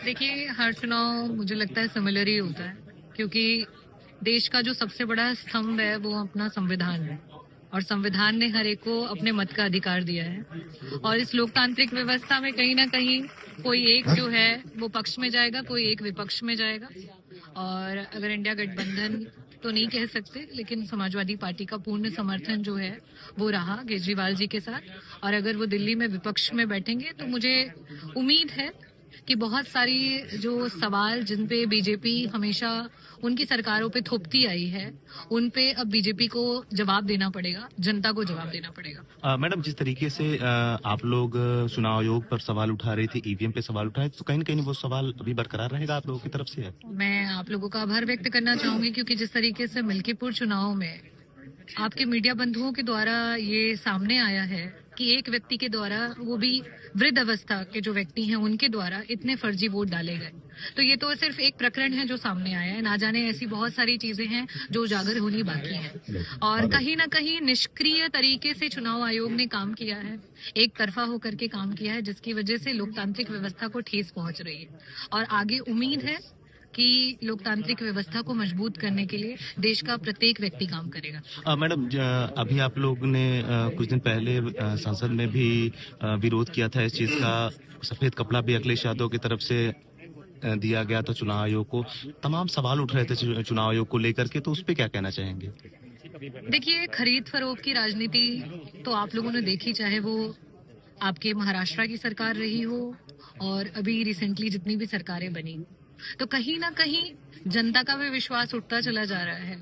देखिए, हर चुनाव मुझे लगता है सिमिलर ही होता है, क्योंकि देश का जो सबसे बड़ा स्तंभ है वो अपना संविधान है। और संविधान ने हर एक को अपने मत का अधिकार दिया है। और इस लोकतांत्रिक व्यवस्था में कहीं ना कहीं कोई एक जो है वो पक्ष में जाएगा, कोई एक विपक्ष में जाएगा। और अगर इंडिया गठबंधन तो नहीं कह सकते, लेकिन समाजवादी पार्टी का पूर्ण समर्थन जो है वो रहा केजरीवाल जी के साथ। और अगर वो दिल्ली में विपक्ष में बैठेंगे तो मुझे उम्मीद है कि बहुत सारी जो सवाल जिन पे बीजेपी हमेशा उनकी सरकारों पे थोपती आई है, उन पे अब बीजेपी को जवाब देना पड़ेगा, जनता को जवाब देना पड़ेगा। मैडम, जिस तरीके से आप लोग चुनाव आयोग पर सवाल उठा रहे थे, ईवीएम पे सवाल उठाए, तो कहीं न कहीं वो सवाल अभी बरकरार रहेगा आप लोगों की तरफ से? मैं आप लोगों का आभार व्यक्त करना चाहूंगी, क्योंकि जिस तरीके से मिल्कीपुर चुनाव में आपके मीडिया बंधुओं के द्वारा ये सामने आया है कि एक व्यक्ति के द्वारा, वो भी वृद्ध अवस्था के जो व्यक्ति हैं उनके द्वारा इतने फर्जी वोट डाले गए, तो ये तो सिर्फ एक प्रकरण है जो सामने आया है। ना जाने ऐसी बहुत सारी चीजें हैं जो उजागर होनी बाकी हैं। और कहीं ना कहीं निष्क्रिय तरीके से चुनाव आयोग ने काम किया है, एक तरफा होकर के काम किया है, जिसकी वजह से लोकतांत्रिक व्यवस्था को ठेस पहुंच रही है। और आगे उम्मीद है कि लोकतांत्रिक व्यवस्था को मजबूत करने के लिए देश का प्रत्येक व्यक्ति काम करेगा। मैडम, अभी आप लोग ने कुछ दिन पहले संसद में भी विरोध किया था इस चीज का। सफेद कपड़ा भी अखिलेश यादव की तरफ से दिया गया था चुनाव आयोग को। तमाम सवाल उठ रहे थे चुनाव आयोग को लेकर के, तो उस पर क्या कहना चाहेंगे? देखिए, खरीद फरोख्त की राजनीति तो आप लोगों ने देखी, चाहे वो आपके महाराष्ट्र की सरकार रही हो और अभी रिसेंटली जितनी भी सरकारें बनी, तो कहीं ना कहीं जनता का भी विश्वास उठता चला जा रहा है।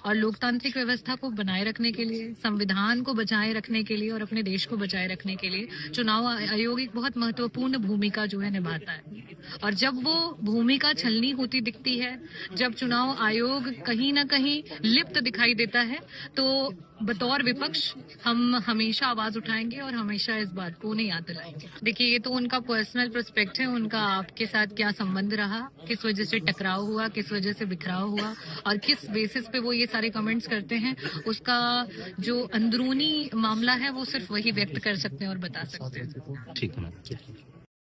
और लोकतांत्रिक व्यवस्था को बनाए रखने के लिए, संविधान को बचाए रखने के लिए और अपने देश को बचाए रखने के लिए चुनाव आयोग एक बहुत महत्वपूर्ण भूमिका जो है निभाता है। और जब वो भूमिका छलनी होती दिखती है, जब चुनाव आयोग कहीं ना कहीं लिप्त दिखाई देता है, तो बतौर विपक्ष हम हमेशा आवाज उठाएंगे और हमेशा इस बात को उन्हें याद दिलाएंगे। देखिए, ये तो उनका पर्सनल पर्सपेक्ट है, उनका आपके साथ क्या संबंध रहा, किस वजह से टकराव हुआ, किस वजह से बिखराव हुआ और किस बेसिस पे वो ये सारे कमेंट्स करते हैं, उसका जो अंदरूनी मामला है वो सिर्फ वही व्यक्त कर सकते हैं और बता सकते हैं। ठीक है मैम।